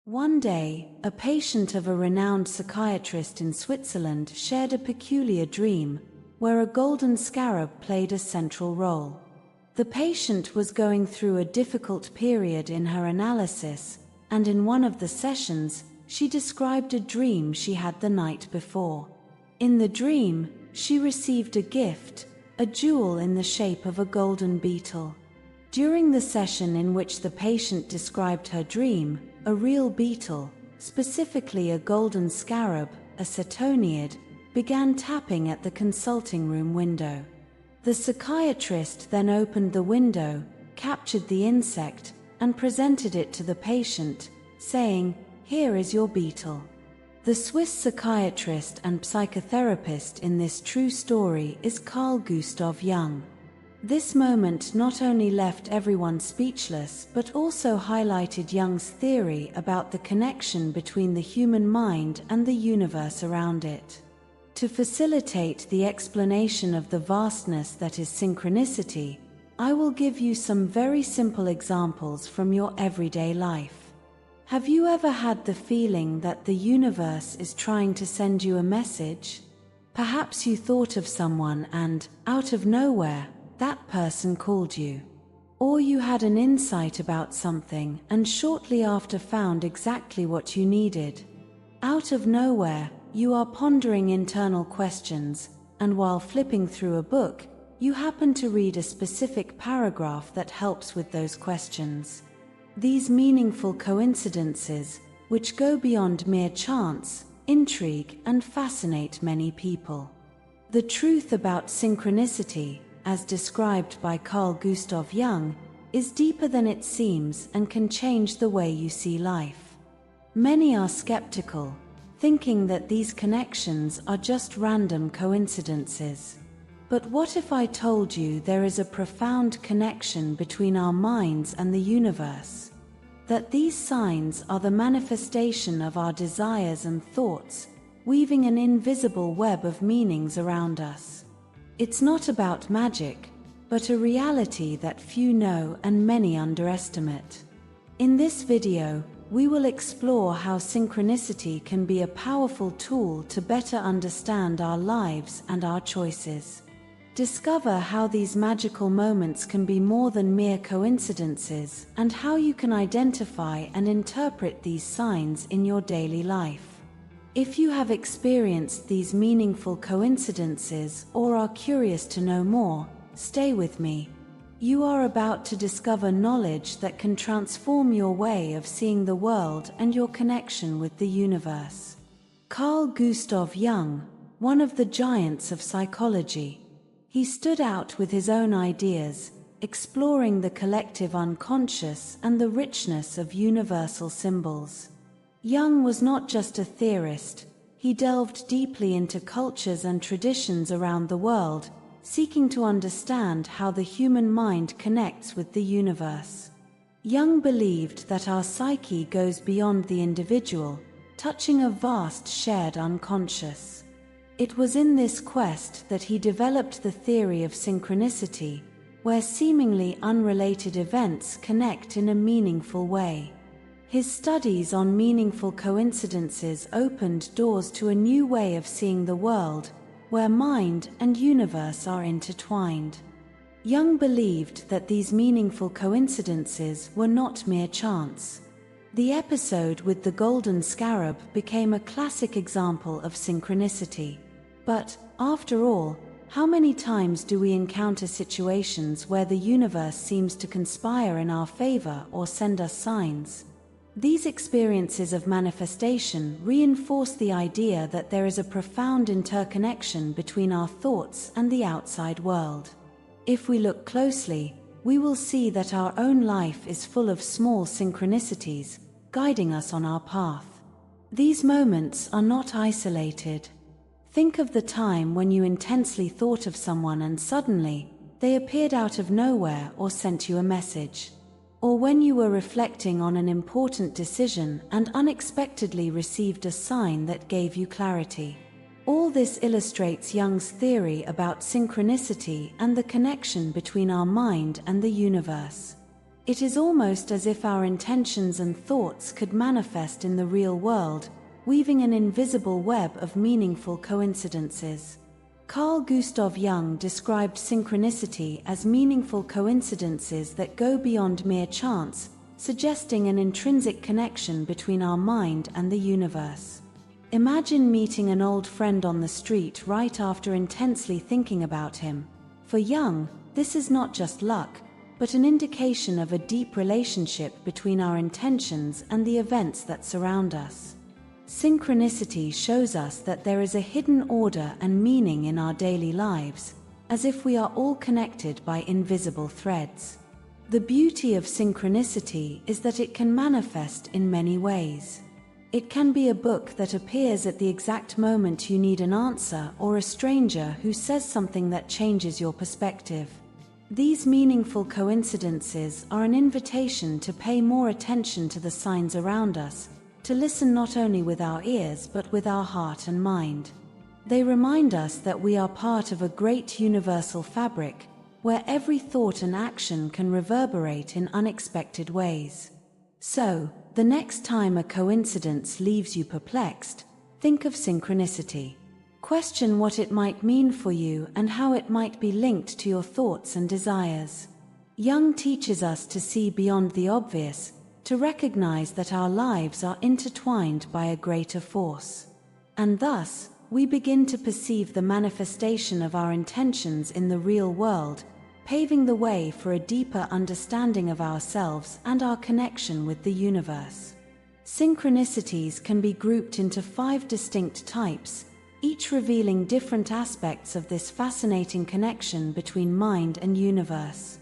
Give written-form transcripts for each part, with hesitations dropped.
One day, a patient of a renowned psychiatrist in Switzerland shared a peculiar dream, where a golden scarab played a central role. The patient was going through a difficult period in her analysis, and in one of the sessions, she described a dream she had the night before. In the dream, she received a gift, a jewel in the shape of a golden beetle. During the session in which the patient described her dream, a real beetle, specifically a golden scarab, a cetoniid, began tapping at the consulting room window. The psychiatrist then opened the window, captured the insect, and presented it to the patient, saying, "Here is your beetle." The Swiss psychiatrist and psychotherapist in this true story is Carl Gustav Jung. This moment not only left everyone speechless but also highlighted Jung's theory about the connection between the human mind and the universe around it. To facilitate the explanation of the vastness that is synchronicity, I will give you some very simple examples from your everyday life. Have you ever had the feeling that the universe is trying to send you a message? Perhaps you thought of someone and, out of nowhere, that person called you. Or you had an insight about something and shortly after found exactly what you needed. Out of nowhere, you are pondering internal questions, and while flipping through a book, you happen to read a specific paragraph that helps with those questions. These meaningful coincidences, which go beyond mere chance, intrigue, and fascinate many people. The truth about synchronicity, as described by Carl Gustav Jung, is deeper than it seems and can change the way you see life. Many are skeptical, thinking that these connections are just random coincidences. But what if I told you there is a profound connection between our minds and the universe? That these signs are the manifestation of our desires and thoughts, weaving an invisible web of meanings around us. It's not about magic, but a reality that few know and many underestimate. In this video, we will explore how synchronicity can be a powerful tool to better understand our lives and our choices. Discover how these magical moments can be more than mere coincidences and how you can identify and interpret these signs in your daily life. If you have experienced these meaningful coincidences or are curious to know more, stay with me. You are about to discover knowledge that can transform your way of seeing the world and your connection with the universe. Carl Gustav Jung, one of the giants of psychology. He stood out with his own ideas, exploring the collective unconscious and the richness of universal symbols. Jung was not just a theorist, he delved deeply into cultures and traditions around the world, seeking to understand how the human mind connects with the universe. Jung believed that our psyche goes beyond the individual, touching a vast shared unconscious. It was in this quest that he developed the theory of synchronicity, where seemingly unrelated events connect in a meaningful way. His studies on meaningful coincidences opened doors to a new way of seeing the world, where mind and universe are intertwined. Jung believed that these meaningful coincidences were not mere chance. The episode with the golden scarab became a classic example of synchronicity. But, after all, how many times do we encounter situations where the universe seems to conspire in our favor or send us signs? These experiences of manifestation reinforce the idea that there is a profound interconnection between our thoughts and the outside world. If we look closely, we will see that our own life is full of small synchronicities, guiding us on our path. These moments are not isolated. Think of the time when you intensely thought of someone and suddenly, they appeared out of nowhere or sent you a message. Or when you were reflecting on an important decision and unexpectedly received a sign that gave you clarity. All this illustrates Jung's theory about synchronicity and the connection between our mind and the universe. It is almost as if our intentions and thoughts could manifest in the real world, weaving an invisible web of meaningful coincidences. Carl Gustav Jung described synchronicity as meaningful coincidences that go beyond mere chance, suggesting an intrinsic connection between our mind and the universe. Imagine meeting an old friend on the street right after intensely thinking about him. For Jung, this is not just luck, but an indication of a deep relationship between our intentions and the events that surround us. Synchronicity shows us that there is a hidden order and meaning in our daily lives, as if we are all connected by invisible threads. The beauty of synchronicity is that it can manifest in many ways. It can be a book that appears at the exact moment you need an answer, or a stranger who says something that changes your perspective. These meaningful coincidences are an invitation to pay more attention to the signs around us, to listen not only with our ears but with our heart and mind. They remind us that we are part of a great universal fabric, where every thought and action can reverberate in unexpected ways. So, the next time a coincidence leaves you perplexed, think of synchronicity. Question what it might mean for you and how it might be linked to your thoughts and desires. Jung teaches us to see beyond the obvious, to recognize that our lives are intertwined by a greater force. And thus, we begin to perceive the manifestation of our intentions in the real world, paving the way for a deeper understanding of ourselves and our connection with the universe. Synchronicities can be grouped into 5 distinct types, each revealing different aspects of this fascinating connection between mind and universe.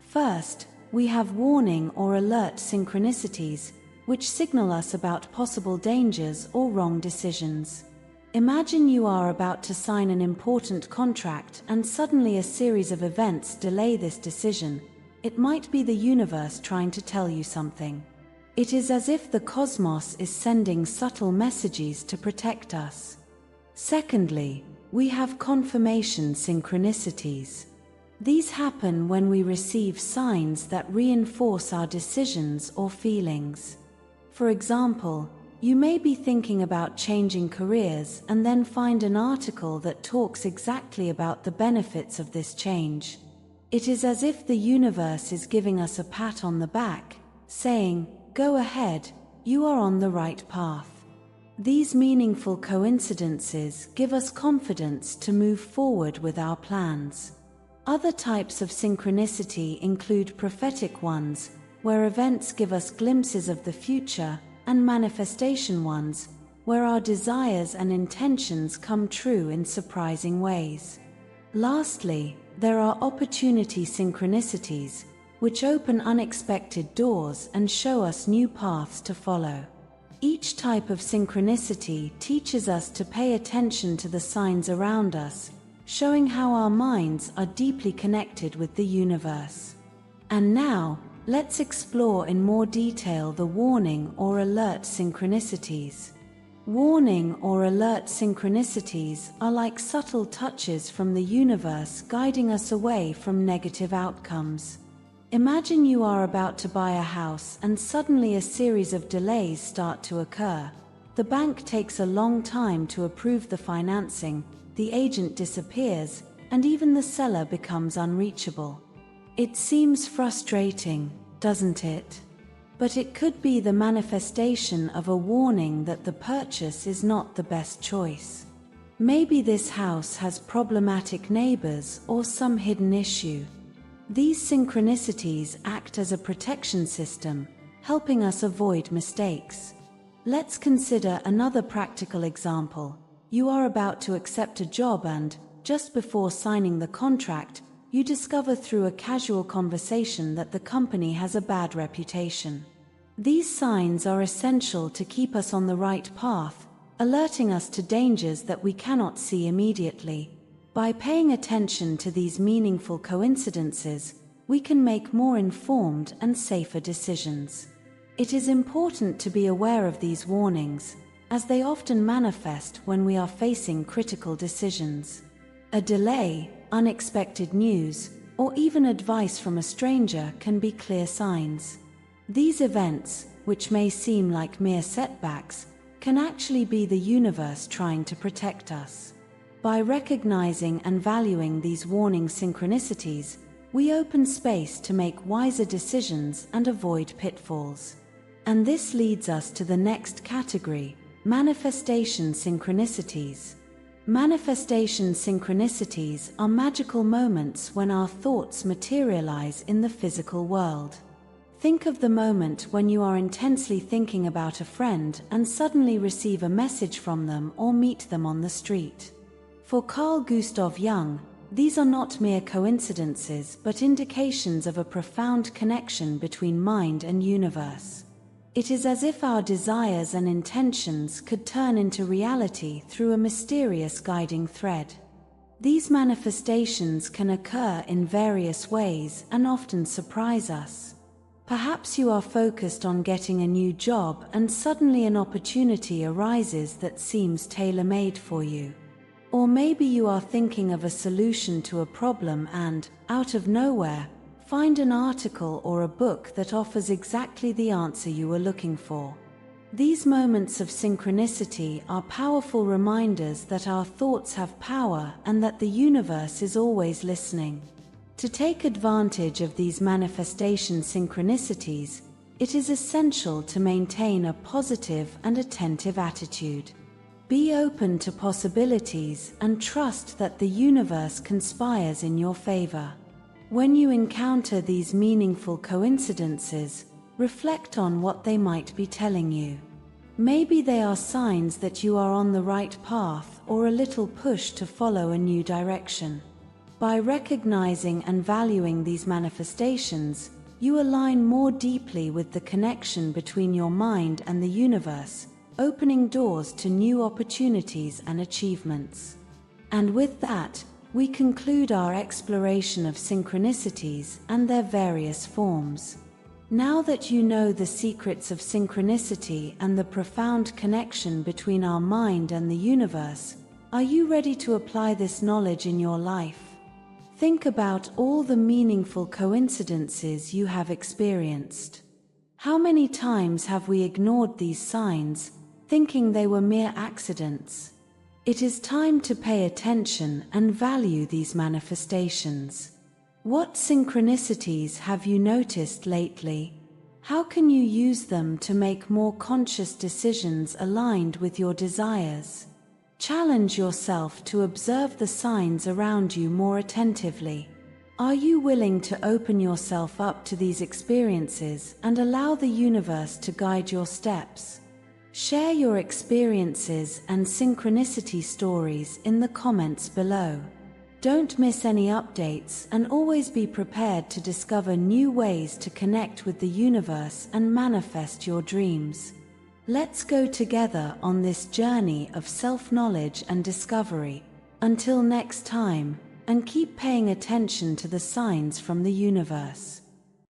First, we have warning or alert synchronicities, which signal us about possible dangers or wrong decisions. Imagine you are about to sign an important contract and suddenly a series of events delay this decision. It might be the universe trying to tell you something. It is as if the cosmos is sending subtle messages to protect us. Secondly, we have confirmation synchronicities. These happen when we receive signs that reinforce our decisions or feelings. For example, you may be thinking about changing careers and then find an article that talks exactly about the benefits of this change. It is as if the universe is giving us a pat on the back, saying, "Go ahead, you are on the right path." These meaningful coincidences give us confidence to move forward with our plans. Other types of synchronicity include prophetic ones, where events give us glimpses of the future, and manifestation ones, where our desires and intentions come true in surprising ways. Lastly, there are opportunity synchronicities, which open unexpected doors and show us new paths to follow. Each type of synchronicity teaches us to pay attention to the signs around us, showing how our minds are deeply connected with the universe. And now, let's explore in more detail the warning or alert synchronicities. Warning or alert synchronicities are like subtle touches from the universe guiding us away from negative outcomes. Imagine you are about to buy a house and suddenly a series of delays start to occur. The bank takes a long time to approve the financing, the agent disappears, and even the seller becomes unreachable. It seems frustrating, doesn't it? But it could be the manifestation of a warning that the purchase is not the best choice. Maybe this house has problematic neighbors or some hidden issue. These synchronicities act as a protection system, helping us avoid mistakes. Let's consider another practical example. You are about to accept a job and, just before signing the contract, you discover through a casual conversation that the company has a bad reputation. These signs are essential to keep us on the right path, alerting us to dangers that we cannot see immediately. By paying attention to these meaningful coincidences, we can make more informed and safer decisions. It is important to be aware of these warnings, as they often manifest when we are facing critical decisions. A delay, unexpected news, or even advice from a stranger can be clear signs. These events, which may seem like mere setbacks, can actually be the universe trying to protect us. By recognizing and valuing these warning synchronicities, we open space to make wiser decisions and avoid pitfalls. And this leads us to the next category: manifestation synchronicities. Manifestation synchronicities are magical moments when our thoughts materialize in the physical world. Think of the moment when you are intensely thinking about a friend and suddenly receive a message from them or meet them on the street. For Carl Gustav Jung, these are not mere coincidences but indications of a profound connection between mind and universe. It is as if our desires and intentions could turn into reality through a mysterious guiding thread. These manifestations can occur in various ways and often surprise us. Perhaps you are focused on getting a new job and suddenly an opportunity arises that seems tailor-made for you. Or maybe you are thinking of a solution to a problem and, out of nowhere, find an article or a book that offers exactly the answer you were looking for. These moments of synchronicity are powerful reminders that our thoughts have power and that the universe is always listening. To take advantage of these manifestation synchronicities, it is essential to maintain a positive and attentive attitude. Be open to possibilities and trust that the universe conspires in your favor. When you encounter these meaningful coincidences, reflect on what they might be telling you. Maybe they are signs that you are on the right path or a little push to follow a new direction. By recognizing and valuing these manifestations, you align more deeply with the connection between your mind and the universe, opening doors to new opportunities and achievements. And with that, we conclude our exploration of synchronicities and their various forms. Now that you know the secrets of synchronicity and the profound connection between our mind and the universe, are you ready to apply this knowledge in your life? Think about all the meaningful coincidences you have experienced. How many times have we ignored these signs, thinking they were mere accidents? It is time to pay attention and value these manifestations. What synchronicities have you noticed lately? How can you use them to make more conscious decisions aligned with your desires? Challenge yourself to observe the signs around you more attentively. Are you willing to open yourself up to these experiences and allow the universe to guide your steps? Share your experiences and synchronicity stories in the comments below. Don't miss any updates and always be prepared to discover new ways to connect with the universe and manifest your dreams. Let's go together on this journey of self-knowledge and discovery. Until next time, and keep paying attention to the signs from the universe.